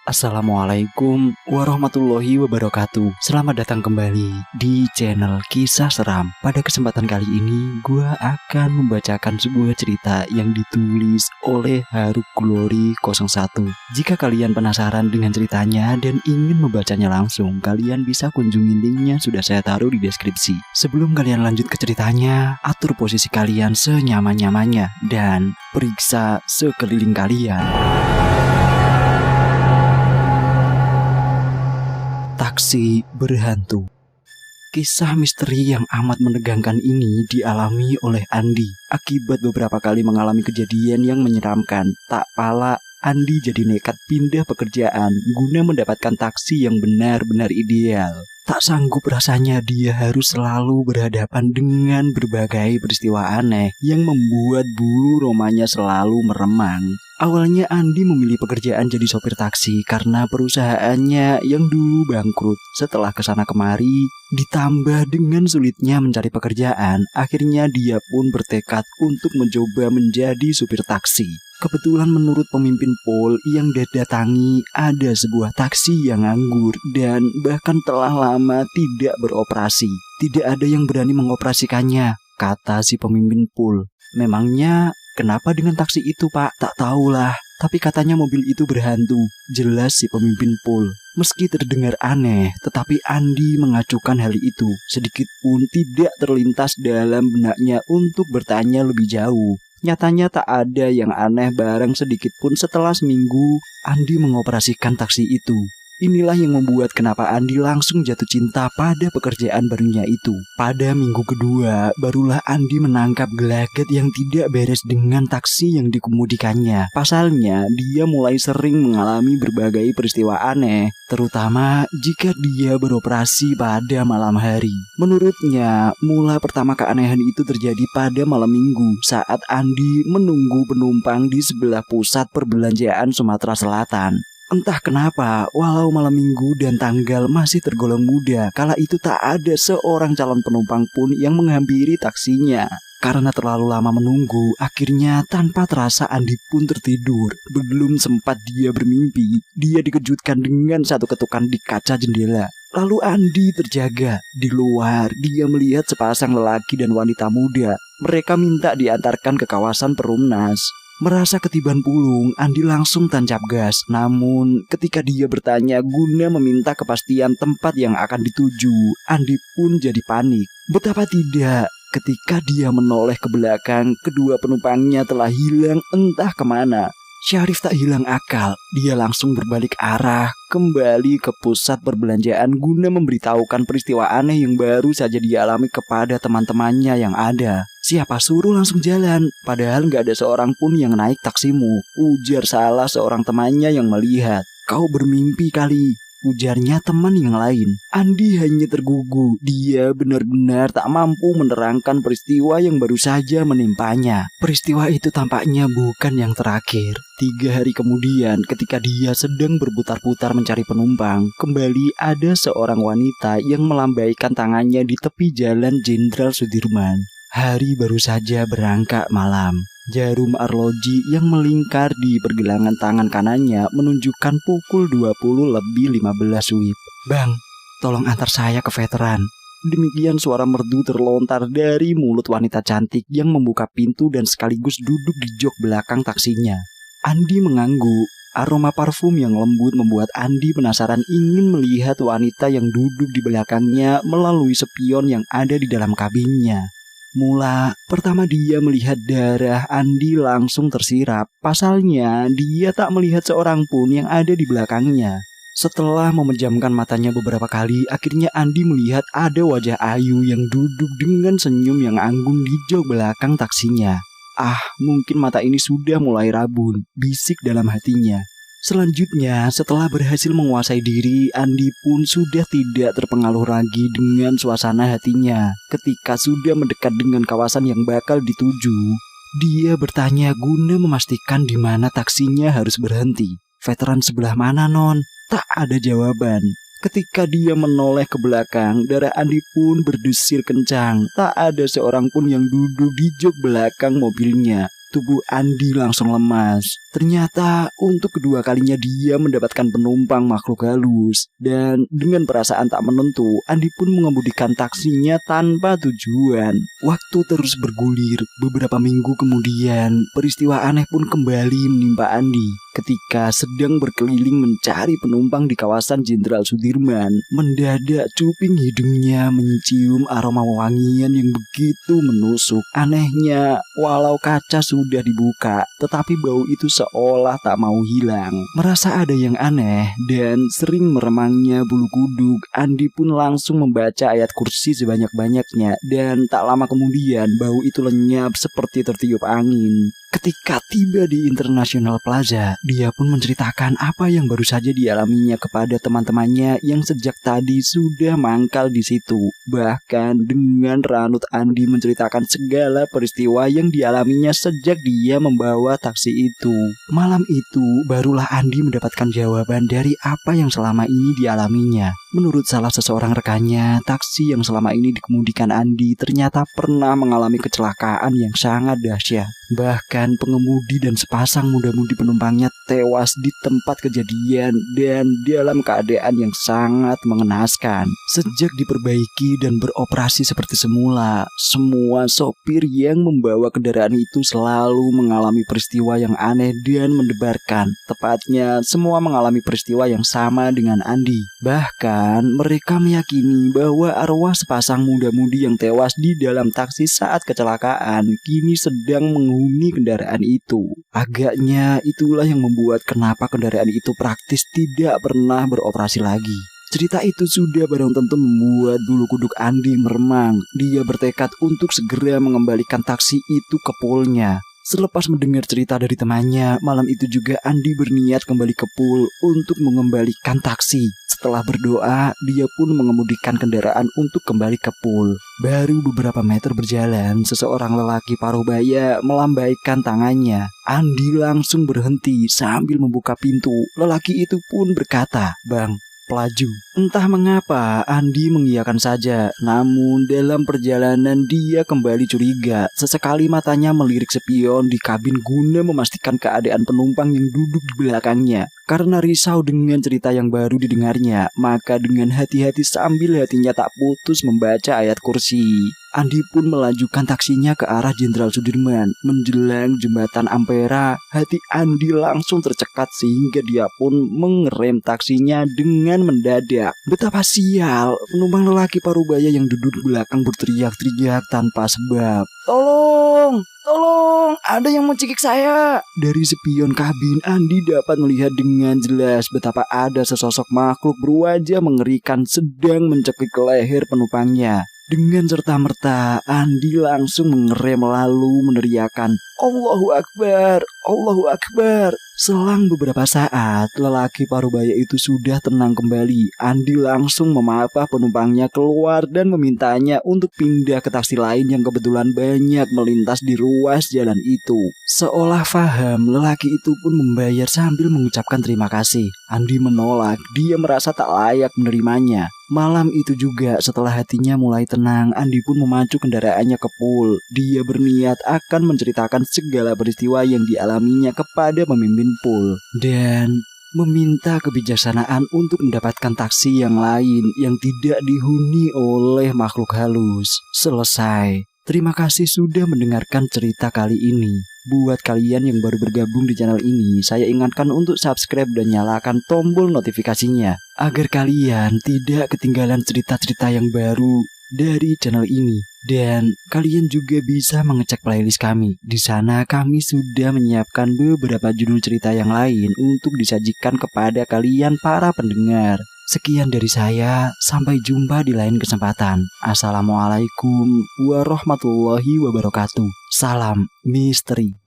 Assalamualaikum warahmatullahi wabarakatuh. Selamat datang kembali di channel Kisah Seram. Pada kesempatan kali ini gue akan membacakan sebuah cerita yang ditulis oleh Haruk Glory 01. Jika kalian penasaran dengan ceritanya dan ingin membacanya langsung, kalian bisa kunjungi linknya, sudah saya taruh di deskripsi. Sebelum kalian lanjut ke ceritanya, atur posisi kalian senyaman-nyamannya dan periksa sekeliling kalian. Taksi berhantu. Kisah misteri yang amat menegangkan ini dialami oleh Andi. Akibat beberapa kali mengalami kejadian yang menyeramkan, tak pala Andi jadi nekat pindah pekerjaan guna mendapatkan taksi yang benar-benar ideal. Tak sanggup rasanya dia harus selalu berhadapan dengan berbagai peristiwa aneh yang membuat bulu romanya selalu meremang. Awalnya Andi memilih pekerjaan jadi sopir taksi karena perusahaannya yang dulu bangkrut. Setelah kesana kemari, ditambah dengan sulitnya mencari pekerjaan, akhirnya dia pun bertekad untuk mencoba menjadi supir taksi. Kebetulan menurut pemimpin Pol yang didatangi, ada sebuah taksi yang nganggur dan bahkan telah lama tidak beroperasi. Tidak ada yang berani mengoperasikannya, kata si pemimpin Pol. Memangnya kenapa dengan taksi itu, Pak? Tak tahulah, tapi katanya mobil itu berhantu, jelas si pemimpin Pol. Meski terdengar aneh, tetapi Andi mengacukan hal itu. Sedikit pun tidak terlintas dalam benaknya untuk bertanya lebih jauh. Nyatanya tak ada yang aneh barang sedikit pun. Setelah seminggu, Andi mengoperasikan taksi itu. Inilah yang membuat kenapa Andi langsung jatuh cinta pada pekerjaan barunya itu. Pada minggu kedua, barulah Andi menangkap gelagat yang tidak beres dengan taksi yang dikemudikannya. Pasalnya, dia mulai sering mengalami berbagai peristiwa aneh, terutama jika dia beroperasi pada malam hari. Menurutnya, mula pertama keanehan itu terjadi pada malam minggu saat Andi menunggu penumpang di sebelah pusat perbelanjaan Sumatera Selatan. Entah kenapa, walau malam minggu dan tanggal masih tergolong muda, kala itu tak ada seorang calon penumpang pun yang menghampiri taksinya. Karena terlalu lama menunggu, akhirnya tanpa terasa Andi pun tertidur. Belum sempat dia bermimpi, dia dikejutkan dengan satu ketukan di kaca jendela. Lalu Andi terjaga. Di luar, dia melihat sepasang lelaki dan wanita muda. Mereka minta diantarkan ke kawasan Perumnas. Merasa ketiban pulung, Andi langsung tancap gas. Namun, ketika dia bertanya guna meminta kepastian tempat yang akan dituju, Andi pun jadi panik. Betapa tidak, ketika dia menoleh ke belakang, kedua penumpangnya telah hilang entah kemana. Syarif tak hilang akal, dia langsung berbalik arah kembali ke pusat perbelanjaan guna memberitahukan peristiwa aneh yang baru saja dialami kepada teman-temannya yang ada. Siapa suruh langsung jalan, padahal gak ada seorang pun yang naik taksimu, ujar salah seorang temannya yang melihat. Kau bermimpi kali, ujarnya teman yang lain. Andi hanya tergugu, dia benar-benar tak mampu menerangkan peristiwa yang baru saja menimpanya. Peristiwa itu tampaknya bukan yang terakhir. 3 hari kemudian, ketika dia sedang berputar-putar mencari penumpang, kembali ada seorang wanita yang melambaikan tangannya di tepi jalan Jenderal Sudirman. Hari baru saja berangkat malam. Jarum arloji yang melingkar di pergelangan tangan kanannya menunjukkan pukul 20:15 WIB. Bang, tolong antar saya ke veteran. Demikian suara merdu terlontar dari mulut wanita cantik yang membuka pintu dan sekaligus duduk di jok belakang taksinya. Andi mengangguk. Aroma parfum yang lembut membuat Andi penasaran ingin melihat wanita yang duduk di belakangnya melalui spion yang ada di dalam kabinnya. Mula pertama dia melihat darah, Andi langsung tersirap. Pasalnya dia tak melihat seorang pun yang ada di belakangnya. Setelah memejamkan matanya beberapa kali, akhirnya Andi melihat ada wajah Ayu yang duduk dengan senyum yang anggun di jok belakang taksinya. Mungkin mata ini sudah mulai rabun, bisik dalam hatinya. Selanjutnya, setelah berhasil menguasai diri, Andi pun sudah tidak terpengaruh lagi dengan suasana hatinya. Ketika sudah mendekat dengan kawasan yang bakal dituju, dia bertanya guna memastikan di mana taksinya harus berhenti. Veteran sebelah mana, Non? Tak ada jawaban. Ketika dia menoleh ke belakang, darah Andi pun berdesir kencang. Tak ada seorang pun yang duduk di jok belakang mobilnya. Tubuh Andi langsung lemas. Ternyata untuk kedua kalinya dia mendapatkan penumpang makhluk halus. Dan dengan perasaan tak menentu, Andi pun mengemudikan taksinya tanpa tujuan. Waktu terus bergulir. Beberapa minggu kemudian, peristiwa aneh pun kembali menimpa Andi. Ketika sedang berkeliling mencari penumpang di kawasan Jenderal Sudirman, mendadak cuping hidungnya mencium aroma wangian yang begitu menusuk. Anehnya, walau kaca sudah dibuka, tetapi bau itu seolah tak mau hilang. Merasa ada yang aneh dan sering meremangnya bulu kuduk, Andi pun langsung membaca ayat kursi sebanyak-banyaknya dan tak lama kemudian bau itu lenyap seperti tertiup angin. Ketika tiba di International Plaza, dia pun menceritakan apa yang baru saja dialaminya kepada teman-temannya yang sejak tadi sudah mangkal di situ. Bahkan dengan ranut Andi menceritakan segala peristiwa yang dialaminya sejak dia membawa taksi itu. Malam itu, barulah Andi mendapatkan jawaban dari apa yang selama ini dialaminya. Menurut salah seseorang rekannya, taksi yang selama ini dikemudikan Andi ternyata pernah mengalami kecelakaan yang sangat dahsyat. Bahkan pengemudi dan sepasang muda-mudi penumpangnya tewas di tempat kejadian dan dalam keadaan yang sangat mengenaskan. Sejak diperbaiki dan beroperasi seperti semula, semua sopir yang membawa kendaraan itu selalu mengalami peristiwa yang aneh dan mendebarkan. Tepatnya, semua mengalami peristiwa yang sama dengan Andi. Bahkan, mereka meyakini bahwa arwah sepasang muda-mudi yang tewas di dalam taksi saat kecelakaan kini sedang menghuni kendaraan itu. Agaknya itulah yang membuat kenapa kendaraan itu praktis tidak pernah beroperasi lagi. Cerita itu sudah barang tentu membuat bulu kuduk Andi meremang. Dia bertekad untuk segera mengembalikan taksi itu ke poolnya. Selepas mendengar cerita dari temannya, malam itu juga Andi berniat kembali ke pool untuk mengembalikan taksi. Setelah berdoa, dia pun mengemudikan kendaraan untuk kembali ke pool. Baru beberapa meter berjalan, seseorang lelaki paruh baya melambaikan tangannya. Andi langsung berhenti sambil membuka pintu. Lelaki itu pun berkata, "Bang, pelaju." Entah mengapa Andi mengiyakan saja, namun dalam perjalanan dia kembali curiga. Sesekali matanya melirik spion di kabin guna memastikan keadaan penumpang yang duduk di belakangnya. Karena risau dengan cerita yang baru didengarnya, maka dengan hati-hati sambil hatinya tak putus membaca ayat kursi, Andi pun melajukan taksinya ke arah Jenderal Sudirman. Menjelang jembatan Ampera, hati Andi langsung tercekat sehingga dia pun mengerem taksinya dengan mendadak. Betapa sial, penumpang lelaki parubaya yang duduk di belakang berteriak-teriak tanpa sebab. "Tolong! Tolong! Ada yang mencekik saya!" Dari spion kabin, Andi dapat melihat dengan jelas betapa ada sesosok makhluk berwajah mengerikan sedang mencekik leher penumpangnya. Dengan serta-merta, Andi langsung mengerem lalu meneriakkan, "Allahu Akbar! Allahu Akbar!" Selang beberapa saat, lelaki parubaya itu sudah tenang kembali. Andi langsung memapah penumpangnya keluar dan memintanya untuk pindah ke taksi lain yang kebetulan banyak melintas di ruas jalan itu. Seolah faham, lelaki itu pun membayar sambil mengucapkan terima kasih. Andi menolak, dia merasa tak layak menerimanya. Malam itu juga setelah hatinya mulai tenang, Andi pun memacu kendaraannya ke pool. Dia berniat akan menceritakan segala peristiwa yang dialaminya kepada pemimpin pool dan meminta kebijaksanaan untuk mendapatkan taksi yang lain yang tidak dihuni oleh makhluk halus. Selesai. Terima kasih sudah mendengarkan cerita kali ini. Buat kalian yang baru bergabung di channel ini, saya ingatkan untuk subscribe dan nyalakan tombol notifikasinya agar kalian tidak ketinggalan cerita-cerita yang baru dari channel ini. Dan kalian juga bisa mengecek playlist kami. Di sana kami sudah menyiapkan beberapa judul cerita yang lain untuk disajikan kepada kalian para pendengar. Sekian dari saya, sampai jumpa di lain kesempatan. Assalamualaikum warahmatullahi wabarakatuh. Salam misteri.